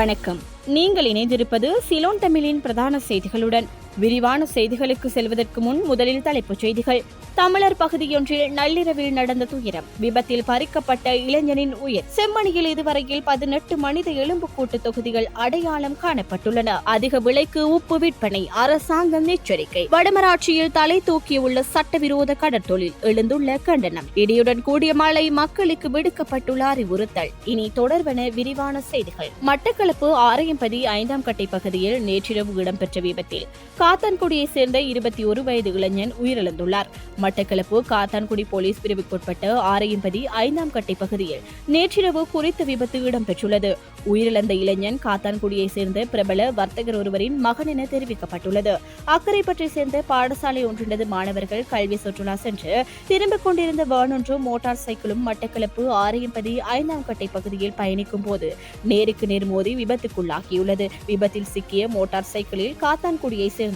வணக்கம். நீங்கள் இணைந்திருப்பது சிலோன் தமிழின் பிரதான செய்திகளுடன். விரிவான செய்திகளுக்கு செல்வதற்கு முன் முதலில் தலைப்புச் செய்திகள். தமிழர் பகுதியொன்றில் நள்ளிரவில் நடந்த துயரம். விபத்தில் பறிக்கப்பட்ட இளைஞனின் உயிர். செம்மணியில் இதுவரையில் 18 மனித எலும்புக்கூட்டு தொகுதிகள் அடையாளம் காணப்பட்டுள்ளன. அதிக விலைக்கு உப்பு விற்பனை, அரசாங்கம் எச்சரிக்கை. வடமராட்சியில் தலை தூக்கியுள்ள சட்டவிரோத கடற்தொழில் எழுந்துள்ள கண்டனம். இடியுடன் கூடிய மழை, மக்களுக்கு விடுக்கப்பட்டுள்ள அறிவுறுத்தல். இனி தொடர்வன விரிவான செய்திகள். மட்டக்களப்பு ஆரையம்பதி 5ஆம் கட்டை பகுதியில் நேற்றிரவு இடம்பெற்ற விபத்தில் காத்தான்குடியைச் சேர்ந்த 21 வயது இளைஞன் உயிரிழந்துள்ளார். மட்டக்களப்பு காத்தான்குடி போலீஸ் பிரிவுக்குட்பட்ட ஆரையம்பதி 5ஆம் கட்டை பகுதியில் நேற்றிரவு குறித்த விபத்து இடம்பெற்றுள்ளது. உயிரிழந்த இளைஞன் காத்தான்குடியைச் சேர்ந்த பிரபல வர்த்தகர் ஒருவரின் மகன் என தெரிவிக்கப்பட்டுள்ளது. அக்கரைப்பற்றை சேர்ந்த பாடசாலை ஒன்றினது மாணவர்கள் கல்வி சுற்றுலா சென்று திரும்பிக் கொண்டிருந்த வேனொன்றும் மோட்டார் சைக்கிளும் மட்டக்களப்பு ஆரையம்பதி 5ஆம் கட்டை பகுதியில் பயணிக்கும் போது நேருக்கு நேர் மோதி விபத்துக்குள்ளாகியுள்ளது. விபத்தில் சிக்கிய மோட்டார் சைக்கிளில் காத்தான்குடியை சேர்ந்த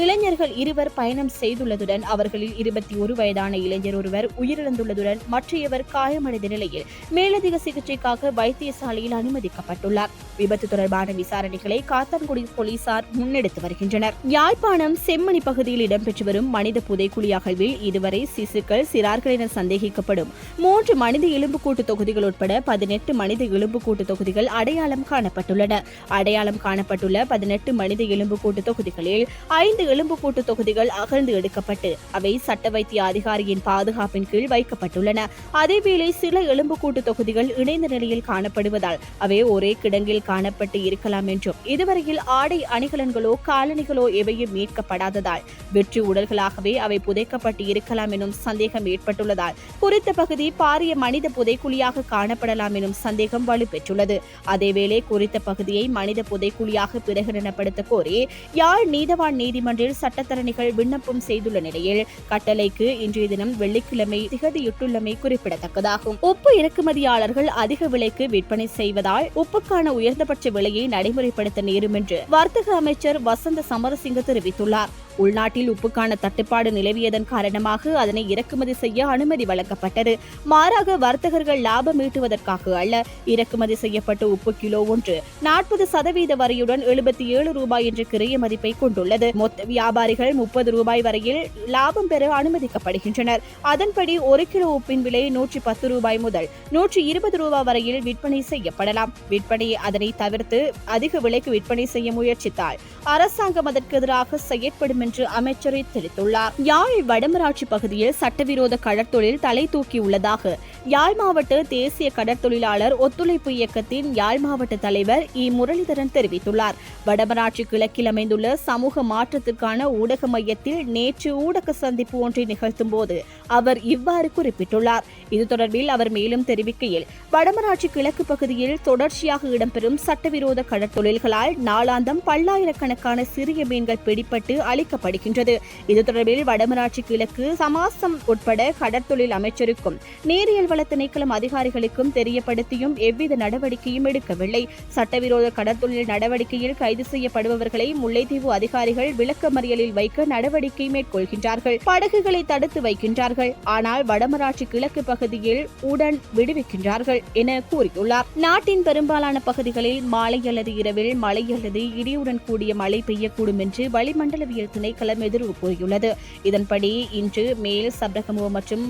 இளைஞர்கள் 2 பயணம் செய்துள்ளதுடன் அவர்களில் 21 வயதான இளைஞர் ஒருவர் உயிரிழந்துள்ளதுடன் மற்றையவர் காயமடைந்த நிலையில் மேலதிக சிகிச்சைக்காக வைத்தியசாலையில் அனுமதிக்கப்பட்டுள்ளார். விபத்து தொடர்பான விசாரணைகளை காத்தான்குடி போலீசார் முன்னெடுத்து வருகின்றனர். யாழ்ப்பாணம் செம்மணி பகுதியில் இடம்பெற்று வரும் மனித புதைக்குழி அகழ்வில் இதுவரை சிசுக்கள், சிறார்கள் என சந்தேகிக்கப்படும் 3 மனித எலும்புக்கூட்டு தொகுதிகள் உட்பட 18 மனித எலும்புக்கூட்டு தொகுதிகள் அடையாளம் காணப்பட்டுள்ளன. அடையாளம் காணப்பட்டுள்ள 18 மனித எலும்புக்கூட்டு தொகுதிகளில் 5 எலும்புக்கூட்டு தொகுதிகள் அகழ்ந்து எடுக்கப்பட்டு அவை சட்ட வைத்திய அதிகாரியின் பாதுகாப்பின் கீழ் வைக்கப்பட்டுள்ளன. அதேவேளை சில எலும்புக்கூட்டு தொகுதிகள் இணைந்த நிலையில் காணப்படுவதால் அவை ஒரே கிடங்கில் காணப்பட்டு இருக்கலாம் என்றும் இதுவரையில் ஆடை அணிகலன்களோ காலணிகளோ எவையும் மீட்கப்படாததால் வெற்று உடல்களாகவே அவை புதைக்கப்பட்டு இருக்கலாம் எனும் சந்தேகம் ஏற்பட்டுள்ளதால் குறித்த பகுதி பாரிய மனித புதைக்குழியாக காணப்படலாம் எனும் சந்தேகம் வலுப்பெற்றுள்ளது. அதேவேளை குறித்த பகுதியை மனித புதைக்குழியாக பிரகடனப்படுத்த கோரி யாழ் நீதவான் நீதிமன்றில் சட்டத்தரணிகள் விண்ணப்பம் செய்துள்ள நிலையில் கட்டளைக்கு இன்றைய தினம் வெள்ளிக்கிழமை திகதியிட்டுள்ளமை குறிப்பிடத்தக்கதாகும். உப்பு இறக்குமதியாளர்கள் அதிக விலைக்கு விற்பனை செய்வதால் உப்புக்கான உயர்ந்தபட்ச விலையை நடைமுறைப்படுத்த நேரும் என்று வர்த்தக அமைச்சர் வசந்த சமரசிங்க தெரிவித்துள்ளார். உள்நாட்டில் உப்புக்கான தட்டுப்பாடு நிலவியதன் காரணமாக அதனை இறக்குமதி செய்ய அனுமதி வழங்கப்பட்டது. மாறாக வர்த்தகர்கள் லாபம் ஈட்டுவதற்காக அல்ல. இறக்குமதி செய்யப்பட்ட உப்பு கிலோ ஒன்று 40% வரியுடன் 77 ரூபாய் என்ற கிரைய மதிப்பை கொண்டுள்ளது. மொத்த வியாபாரிகள் 30 ரூபாய் வரையில் லாபம் பெற அனுமதிக்கப்படுகின்றனர். அதன்படி 1 கிலோ உப்பின் விலை 110 ரூபாய் முதல் 120 ரூபாய் வரையில் விற்பனை செய்யப்படலாம். விற்பனையை அதனை தவிர்த்து அதிக விலைக்கு விற்பனை செய்ய முயற்சித்தால் அரசாங்கம் அதற்கு எதிராக செயற்படும் என்று அமைச்சர் தெரிவித்துள்ளார். யாழ் வடமராட்சி பகுதியில் சட்டவிரோத கடற்தொழில் தலை தூக்கியுள்ளதாக யாழ் மாவட்ட தேசிய கடற்தொழிலாளர் ஒத்துழைப்பு இயக்கத்தின் யாழ் மாவட்ட தலைவர் இ. முரளிதரன் தெரிவித்துள்ளார். வடமராட்சி கிழக்கில் அமைந்துள்ள சமூக மாற்றத்திற்கான ஊடக மையத்தில் நேற்று ஊடக சந்திப்பு ஒன்றை நிகழ்த்தும் போது அவர் இவ்வாறு குறிப்பிட்டுள்ளார். இது தொடர்பில் அவர் மேலும் தெரிவிக்கையில், வடமராட்சி கிழக்கு பகுதியில் தொடர்ச்சியாக இடம்பெறும் சட்டவிரோத கடற்தொழில்களால் நாளாந்தம் பல்லாயிரக்கணக்கான சிறிய மீன்கள் பிடிப்பட்டு அளிக்கப்படுகின்றது. இது தொடர்பில் வடமராட்சி கிழக்கு சமாசம் உட்பட கடற்தொழில் அமைச்சருக்கும் நீரியல் வள திணைக்களம் அதிகாரிகளுக்கும் தெரியப்படுத்தியும் எவ்வித நடவடிக்கையும் எடுக்கவில்லை. சட்டவிரோத கடற்தொழில் நடவடிக்கையில் கைது செய்யப்படுபவர்களை முல்லைத்தீவு அதிகாரிகள் விளக்கமறியலில் வைக்க நடவடிக்கை மேற்கொள்கின்றார்கள். படகுகளை தடுத்து வைக்கின்றார்கள். ஆனால் வடமராட்சி கிழக்கு பகுதியில் உடன் விடுவிக்கின்றார்கள் என கூறியுள்ளார். நாட்டின் பெரும்பாலான பகுதிகளில் மாலை அல்லது இரவில் மழை அல்லது இடியுடன் கூடிய மழை பெய்யக்கூடும் என்று வளிமண்டலவியல் திணைக்களம் எதிர்வு கூறியுள்ளது. இதன்படி இன்று மேல் சப்ரகமுவ மற்றும்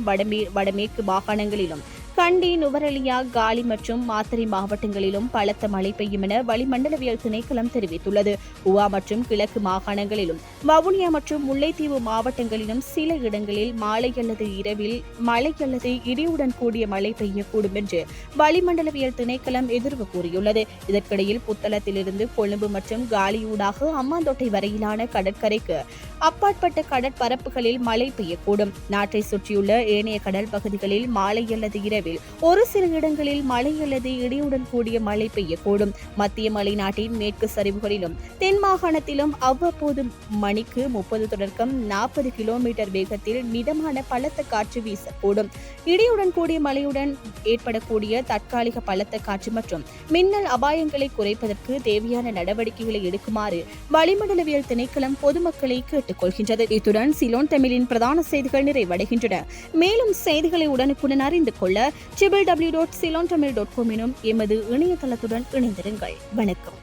வடமேற்கு மாகாணங்களிலும் கண்டி, நுவரெலியா, காலி மற்றும் மாத்தறை மாவட்டங்களிலும் பலத்த மழை பெய்யும் என வளிமண்டலவியல் திணைக்களம் தெரிவித்துள்ளது. உவா மற்றும் கிழக்கு மாகாணங்களிலும் வவுனியா மற்றும் முல்லைத்தீவு மாவட்டங்களிலும் சில இடங்களில் மாலை அல்லது இரவில் மழை அல்லது இடியுடன் கூடிய மழை பெய்யக்கூடும் என்று வளிமண்டலவியல் திணைக்களம் எதிர்வு கூறியுள்ளது. இதற்கிடையில் புத்தளத்திலிருந்து கொழும்பு மற்றும் காலியூடாக அம்மாந்தோட்டை வரையிலான கடற்கரைக்கு அப்பாற்பட்ட கடற்பரப்புகளில் மழை பெய்யக்கூடும். நாட்டை சுற்றியுள்ள ஏனைய கடல் பகுதிகளில் மாலை அல்லது இரவில் ஒரு சில இடங்களில் மழை அல்லது இடியுடன் கூடிய மழை பெய்யக்கூடும். மத்திய மலை நாட்டின் மேற்கு சரிவுகளிலும் தென் மாகாணத்திலும் அவ்வப்போது மணிக்கு 30 தொடக்கம் 40 கிலோமீட்டர் வேகத்தில் மிதமான பலத்த காற்று வீசக்கூடும். இடியுடன் கூடிய மழையுடன் ஏற்படக்கூடிய தற்காலிக பலத்த காற்று மற்றும் மின்னல் அபாயங்களை குறைப்பதற்கு தேவையான நடவடிக்கைகளை எடுக்குமாறு வளிமண்டலவியல் திணைக்களம் பொதுமக்களை கேட்டுக் கொள்கின்றது. இத்துடன் சிலோன் தமிழின் பிரதான செய்திகள் நிறைவடைகின்றன. மேலும் செய்திகளை உடனுக்குடன் அறிந்து கொள்ள www.ceylontamil.com எனும் எமது இணையதளத்துடன் இணைந்திருங்கள். வணக்கம்.